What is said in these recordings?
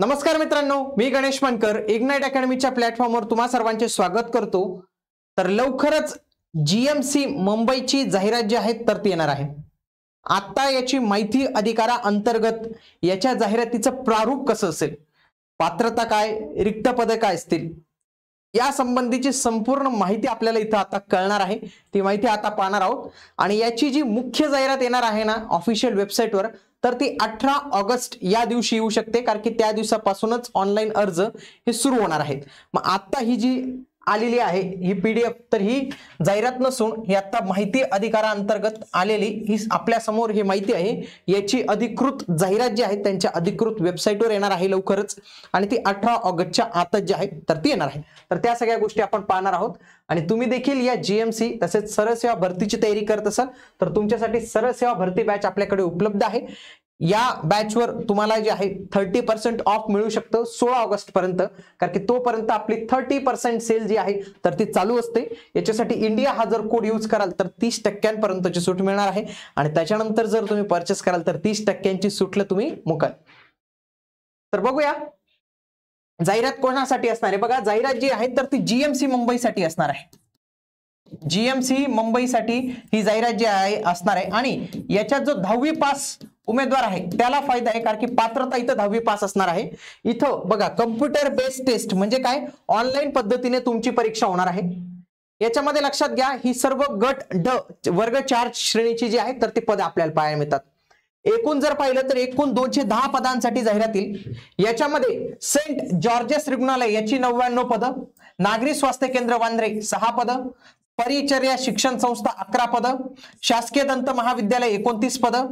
नमस्कार मित्रांनो, मी गणेश मानकर इग्नाइट अकॅडमीच्या प्लॅटफॉर्मवर तुम्हा सर्वांचे स्वागत करतो। तर लवकरच जीएमसी मुंबईची जाहिरात जी आहे तर ती येणार आहे। आता याची माहिती अधिकारा अंतर्गत याच्या जाहिरातीचं प्रारूप कसं असेल, पात्रता काय, रिक्त पदे काय असतील, या संबंधीची संपूर्ण माहिती आपल्याला इथं आता कळणार आहे। ती माहिती आता पाहणार आहोत आणि याची जी मुख्य जाहिरात येणार आहे ना ऑफिशियल वेबसाईटवर, तर ती 18 ऑगस्ट या दिवशी येऊ शकते, कारण की त्या दिवसापासूनच ऑनलाईन अर्ज हे सुरू होणार आहेत। मग आता ही जी आलेली आहे ही पीडीएफ, तर ही जाहिरात नसून ही आता माहिती अधिकारा अंतर्गत आलेली ही आपल्या समोर ही माहिती आहे। याची अधिकृत जाहिरात जी आहे त्यांच्या अधिकृत वेबसाईटवर येणार आहे लवकरच, आणि ती 18 ऑगस्टच्या आतच जी आहे तर ती येणार आहे। तर त्या सगळ्या गोष्टी आपण पाहणार आहोत। आणि तुम्ही देखील या जीएमसी तसेच सरळ सेवा भरतीची तयारी करत असाल तर तुमच्यासाठी सरळ सेवा भरती बॅच आपल्याकडे उपलब्ध आहे। या बॅचवर तुम्हाला जे आहे 30% ऑफ मिळू शकतं 16 ऑगस्ट पर्यंत, कारण की तोपर्यंत आपली 30% सेल जी आहे तर ती चालू असते। याच्यासाठी इंडिया हा जर कोड यूज कराल तर 30% सूट मिळणार आहे, आणि त्याच्यानंतर जर तुम्ही परचेस कराल तर 30% सूटला तुम्ही मोकळ। तर बघूया जाहिरात कोणासाठी असणार आहे। बघा, जाहिरात जी आहे तर ती जीएमसी मुंबईसाठी असणार आहे। जीएमसी मुंबईसाठी ही जाहिरात जी आहे असणार आहे, आणि याच्यात जो 10वी पास उमेदवार आहे त्याला फायदा आहे, कारण की पात्रता इथं 10वी पास असणार आहे। इथं बघा, कम्प्युटर बेस्ड टेस्ट म्हणजे काय, ऑनलाईन पद्धतीने तुमची परीक्षा होणार आहे। याच्यामध्ये लक्षात घ्या, ही सर्व गट ड वर्ग 4 श्रेणीची जी आहे तर ती पदे आपल्याला पाहायला मिळतात। एकूण जर पाहिलं तर एकूण 210 पदांसाठी जाहिरात येईल। याच्यामध्ये सेंट जॉर्जेस रुग्णालय याची 99 पदं, नागरी स्वास्थ्य केंद्र वांद्रे 6 पदं, परिचर्या शिक्षण संस्था 11 पदं, शासकीय दंत महाविद्यालय 29 पदं,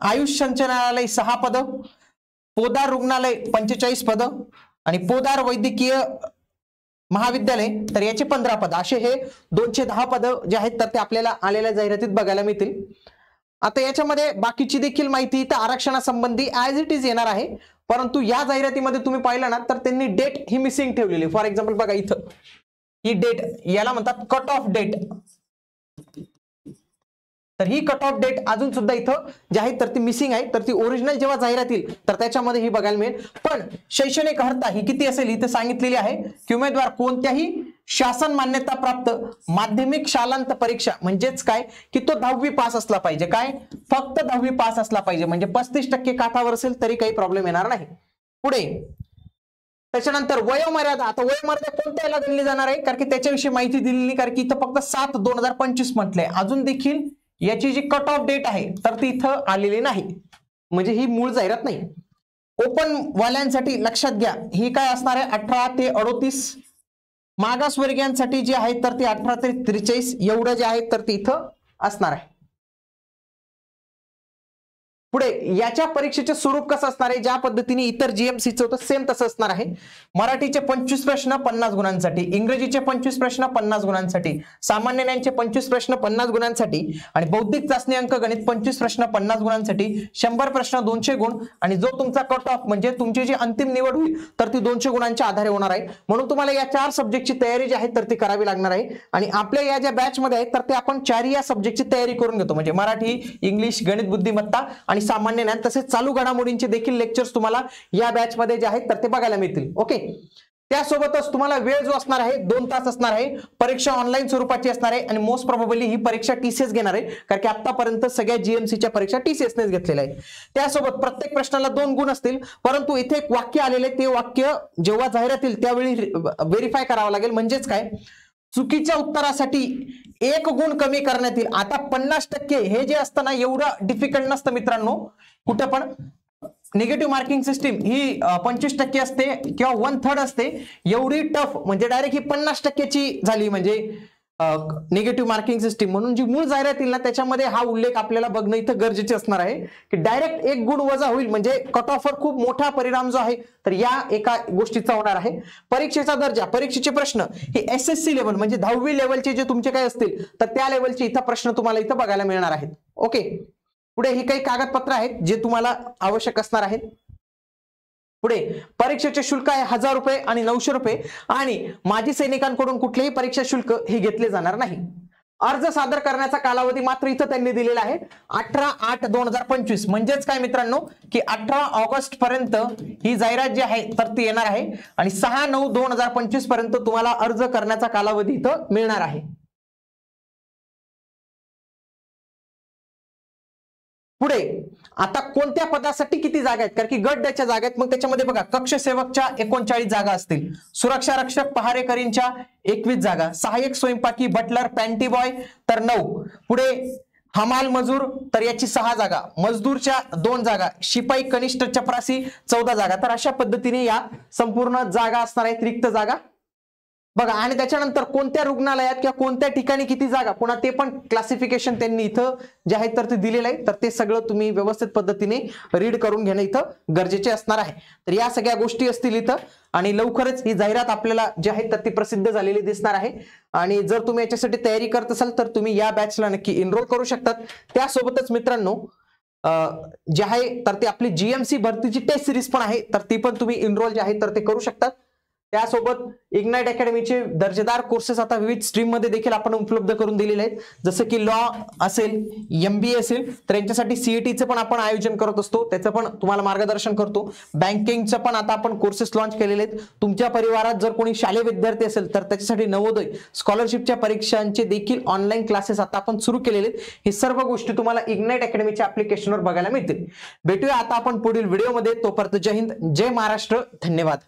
आयुष संचालनालय 6 पदं, पोदार रुग्णालय 45 पदं, आणि पोदार वैद्यकीय महाविद्यालय तर याची 15 पदं, असे हे 210 पदं जे आहेत तर ते आपल्याला आलेल्या जाहिरातीत बघायला मिळतील। आता याच्यामध्ये बाकीची देखील माहिती इथं आरक्षणासंबंधी ॲज इट इज येणार आहे, परंतु या जाहिरातीमध्ये तुम्ही पाहिलं ना तर त्यांनी डेट ही मिसिंग ठेवलेली। फॉर एक्झाम्पल बघा, इथं ही डेट याला म्हणतात कट ऑफ डेट, तर ही कट ऑफ डेट अजून सुद्धा इथं जी आहे तर ती मिसिंग आहे। तर ती ओरिजिनल जेव्हा जाहिरात येईल तर त्याच्यामध्ये ही बघायला मिळेल। पण शैक्षणिक अर्हता ही किती असेल इथं सांगितलेली आहे की उमेदवार कोणत्याही शासन मान्यता प्राप्त माध्यमिक शालांत परीक्षा, म्हणजेच काय की तो 10वी पास असला पाहिजे। काय, फक्त 10वी पास असला पाहिजे, म्हणजे 35% काठावर असेल तरी काही प्रॉब्लेम येणार नाही। पुढे त्याच्यानंतर वयोमर्यादा, आता वयोमर्यादा कोणत्या याला दिली जाणार आहे, कारण की त्याच्याविषयी माहिती दिलेली नाही, कारण की इथं फक्त 7/2025 म्हटलंय। अजून देखील याची जी कट ऑफ डेट आहे तर ती इथं आलेली नाही, म्हणजे ही मूळ जाहिरात नाही। ओपन वाल्यांसाठी लक्षात घ्या, ही काय असणार आहे 18 ते 38, मागासवर्गीयांसाठी जे आहे तर ती 18 ते 43 एवढं जे आहे तर ती इथं असणार आहे। पुढे याच्या परीक्षेचे स्वरूप कसं असणार आहे, ज्या पद्धतीने इतर जीएमसीचं होतं सेम तसं असणार आहे। मराठीचे 25 प्रश्न 50 गुणांसाठी, इंग्रजीचे 25 प्रश्न 50 गुणांसाठी, सामान्य ज्ञानचे 25 प्रश्न 50 गुणांसाठी, आणि बौद्धिक चाचणी अंक गणित 25 प्रश्न 50 गुणांसाठी, 100 प्रश्न 200 गुण, आणि जो तुमचा कट ऑफ म्हणजे तुमची जी अंतिम निवड होईल तर ती 200 गुणांच्या आधारे होणार आहे। म्हणून तुम्हाला या 4 सब्जेक्टची तयारी जी आहे तर ती करावी लागणार आहे। आणि आपल्या या ज्या बॅच मध्ये आहेत तर ते आपण 4 या सब्जेक्टची तयारी करून घेतो, म्हणजे मराठी, इंग्लिश, गणित, बुद्धिमत्ता आणि सामान्य ज्ञान, तसेच चालू घडामोडींचे देखील लेक्चर्स तुम्हाला या बॅच मध्ये जे आहेत तर ते बघायला मिळतील। ओके, त्यासोबतच तुम्हाला वेळ जो असणार आहे 2 तास असणार आहे। परीक्षा ऑनलाईन स्वरूपाची असणार आहे, आणि मोस्ट प्रोबेबली ही परीक्षा टीसीएस घेणार आहे, कारण की आतापर्यंत सगळ्या जीएमसीच्या परीक्षा टीसीएसनेच घेतलेल्या आहेत। त्यासोबत प्रत्येक प्रश्नाला 2 गुण असतील, परंतु इथे एक वाक्य आलेले, ते वाक्य जेव्हा जाहिरात येईल त्यावेळी व्हेरीफाय करावं लागेल। म्हणजेच काय, चुकीच्या उत्तरासाठी 1 गुण कमी करण्यात येईल। आता 50% हे जे असतं ना एवढं डिफिकल्ट नसतं मित्रांनो, कुठे पण निगेटिव्ह मार्किंग सिस्टीम ही 25% असते किंवा 1/3 असते, एवढी टफ म्हणजे डायरेक्ट ही 50%ची झाली म्हणजे निगेटिव्ह मार्किंग सिस्टीम। म्हणून जी मूळ जाहिरात येईल ना त्याच्यामध्ये हा उल्लेख आपल्याला बघणं इथं गरजेचे असणार आहे, की डायरेक्ट 1 गुण वजा होईल, म्हणजे कट ऑफवर खूप मोठा परिणाम जो आहे तर या एका गोष्टीचा होणार आहे। परीक्षेचा दर्जा, परीक्षेचे प्रश्न हे एसएससी लेवल म्हणजे 10वी लेवलचे जे तुमचे काय असतील तर त्या लेवलचे इथं प्रश्न तुम्हाला इथं बघायला मिळणार आहेत। ओके, पुढे ही काही कागदपत्र आहेत जे तुम्हाला आवश्यक असणार आहेत। पुढे परीक्षेचे शुल्क आहे 1000 रुपये आणि 900 रुपये, आणि माजी सैनिकांकडून कुठलेही परीक्षा शुल्क हे घेतले जाणार नाही। अर्ज सादर करण्याचा कालावधी मात्र इथं त्यांनी दिलेला आहे 18/8/2025. म्हणजेच काय मित्रांनो की 18 ऑगस्ट पर्यंत ही जाहिरात जी आहे तर ती येणार आहे आणि 6/9/2025 पर्यंत तुम्हाला अर्ज करण्याचा कालावधी इथं मिळणार आहे. पुढे आता कोणत्या पदासाठी किती जागा आहेत, कारण की गट जागा आहेत. मग त्याच्यामध्ये बघा कक्ष सेवकच्या 39 जागा असतील, सुरक्षा रक्षक पहारेकरींच्या 21 जागा, सहाय्यक स्वयंपाकी बटलर पॅन्टी बॉय तर 9. पुढे हमाल मजूर तर याची 6 जागा, मजदूरच्या 2 जागा, शिपाई कनिष्ठ चपरासी 14 जागा. तर अशा पद्धतीने या संपूर्ण जागा असणार आहेत, रिक्त जागा बघा. आणि त्याच्यानंतर कोणत्या रुग्णालयात किंवा कोणत्या ठिकाणी किती जागा, पुन्हा ते पण क्लासिफिकेशन त्यांनी इथं जे आहे तर ते दिलेलं आहे. तर ते सगळं तुम्ही व्यवस्थित पद्धतीने रीड करून घेणं इथं गरजेचे असणार आहे. तर या सगळ्या गोष्टी असतील इथं आणि लवकरच ही जाहिरात आपल्याला जी आहे तर ती प्रसिद्ध झालेली दिसणार आहे. आणि जर तुम्ही याच्यासाठी तयारी करत असाल तर तुम्ही या बॅचला नक्की एनरोल करू शकतात. त्यासोबतच मित्रांनो जे आहे तर ते आपली जीएमसी भरतीची टेस्ट सिरीज पण आहे, तर ती पण तुम्ही एनरोल जे आहे तर ते करू शकतात. त्यासोबत इग्नाइट अकॅडमीचे दर्जेदार कोर्सेस आता विविध स्ट्रीम मध्ये देखील आपण उपलब्ध करून दिलेले आहेत, जसं की लॉ असेल, MBA असेल, तर यांच्यासाठी CETचं पण आपण आयोजन करत असतो, त्याचं पण तुम्हाला मार्गदर्शन करतो. बँकिंगचं पण आता आपण कोर्सेस लॉन्च केलेले आहेत. तुमच्या परिवारात जर कोणी शालेय विद्यार्थी असेल तर त्याच्यासाठी नवोदय स्कॉलरशिपच्या परीक्षांचे देखील ऑनलाईन क्लासेस आता आपण सुरू केलेले आहेत. हे सर्व गोष्टी तुम्हाला इग्नाइट अकॅडमीच्या ऍप्लिकेशनवर बघायला मिळतील. भेटूया आता आपण पुढील व्हिडिओमध्ये. तोपर्यंत जय हिंद, जय महाराष्ट्र, धन्यवाद.